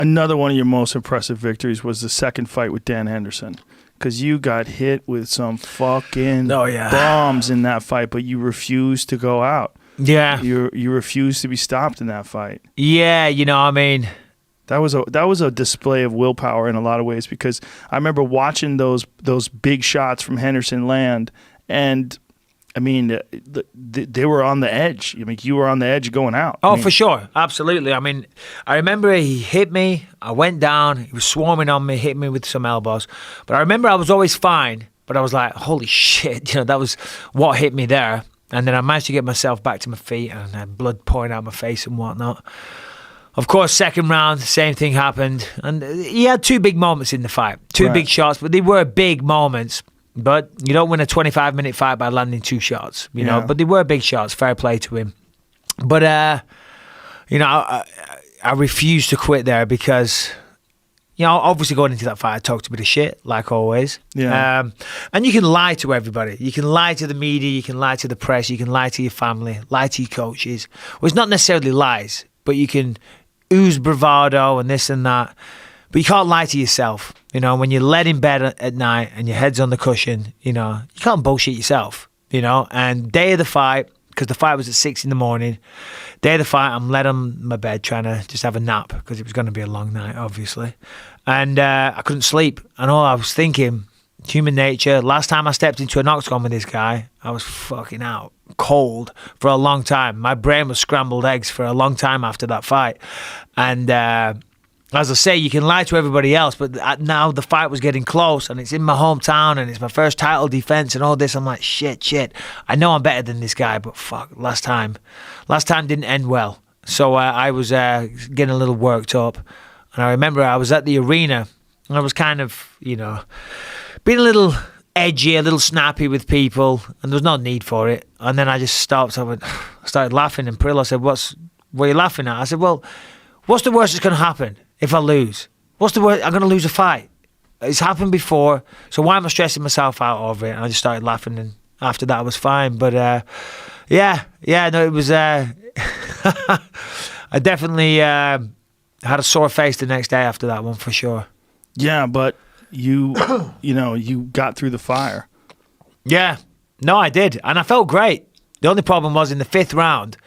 Another one of your most impressive victories was the second fight with Dan Henderson, because you got hit with some fucking bombs in that fight, but you refused to go out. Yeah. You refused to be stopped in that fight. Yeah, you know, I mean, that was a display of willpower in a lot of ways, because I remember watching those big shots from Henderson land, and I mean, they were on the edge. I mean, you were on the edge going out. Oh, for sure. Absolutely. I mean, I remember he hit me. I went down. He was swarming on me, hit me with some elbows. But I remember I was always fine. But I was like, holy shit. You know, that was what hit me there. And then I managed to get myself back to my feet, and then blood pouring out my face and whatnot. Of course, second round, same thing happened. And he had two big moments in the fight. Two big shots, but they were big moments. But you don't win a 25-minute fight by landing two shots, you know. But they were big shots. Fair play to him. But, you know, I refused to quit there because, you know, obviously going into that fight, I talked a bit of shit, like always. Yeah. And you can lie to everybody. You can lie to the media. You can lie to the press. You can lie to your family, lie to your coaches. Well, it's not necessarily lies, but you can ooze bravado and this and that. But you can't lie to yourself. You know, when you're laid in bed at night and your head's on the cushion, you know, you can't bullshit yourself, you know. And day of the fight, because the fight was at 6 a.m, day of the fight, I'm laid on my bed trying to just have a nap because it was going to be a long night, obviously. And I couldn't sleep. And all I was thinking, human nature, last time I stepped into an octagon with this guy, I was fucking out cold for a long time. My brain was scrambled eggs for a long time after that fight. And as I say, you can lie to everybody else, but now the fight was getting close, and it's in my hometown, and it's my first title defense and all this. I'm like, shit. I know I'm better than this guy, but fuck, last time didn't end well. So I was getting a little worked up, and I remember I was at the arena, and I was kind of, you know, being a little edgy, a little snappy with people, and there was no need for it. And then I just stopped. I started laughing, and Perillo said, what are you laughing at? I said, well, what's the worst that's going to happen if I lose? What's the worst? I'm going to lose a fight. It's happened before, so why am I stressing myself out over it? And I just started laughing, and after that I was fine. But no, it was I definitely had a sore face the next day after that one, for sure. Yeah, but you you got through the fire. Yeah, no, I did, and I felt great. The only problem was in the 5th round,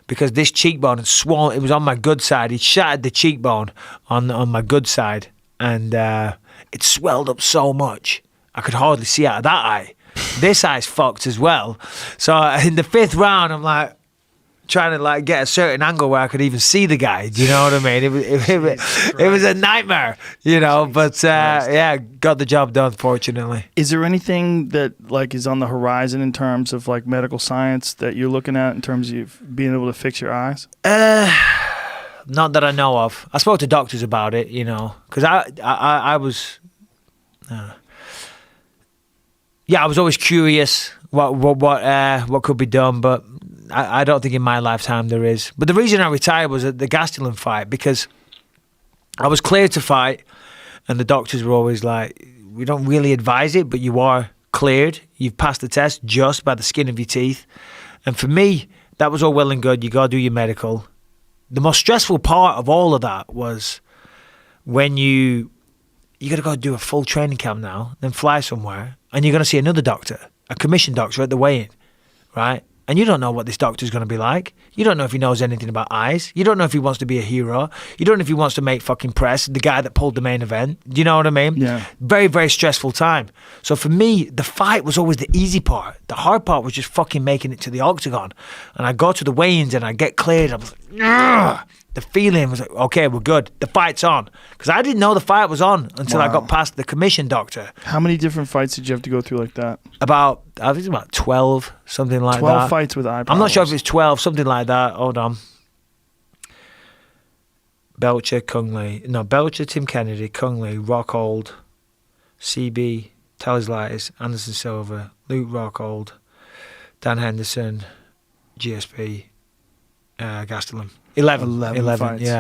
because this cheekbone had swollen. It was on my good side. He shattered the cheekbone on my good side, and it swelled up so much I could hardly see out of that eye. This eye's fucked as well. So in the 5th round, I'm like trying to like get a certain angle where I could even see the guy. Do you know what I mean? It was a nightmare, you know. But yeah, got the job done, fortunately. Is there anything that like is on the horizon in terms of like medical science that you're looking at in terms of being able to fix your eyes? Not that I know of. I spoke to doctors about it, you know, because I was, I was always curious what could be done, but I don't think in my lifetime there is. But the reason I retired was at the Gastelum fight, because I was cleared to fight, and the doctors were always like, we don't really advise it, but you are cleared. You've passed the test just by the skin of your teeth. And for me, that was all well and good. You got to do your medical. The most stressful part of all of that was when you got to go do a full training camp now, then fly somewhere, and you're going to see another doctor, a commissioned doctor at the weigh-in, right? And you don't know what this doctor's going to be like. You don't know if he knows anything about eyes. You don't know if he wants to be a hero. You don't know if he wants to make fucking press, the guy that pulled the main event. Do you know what I mean? Yeah. Very, very stressful time. So for me, the fight was always the easy part. The hard part was just fucking making it to the octagon. And I go to the weigh-ins and I get cleared. I was like, ugh. The feeling was like, okay, we're good. The fight's on. Because I didn't know the fight was on until I got past the commission doctor. How many different fights did you have to go through like that? I think about 12, something like 12 that. 12 fights with eye problems. I'm not sure if it's 12, something like that. Hold on. Belcher, Tim Kennedy, Kungley, Rockhold, CB, Talislitis, Anderson Silva, Luke Rockhold, Dan Henderson, GSP, Gastelum. 11 fights. Yeah.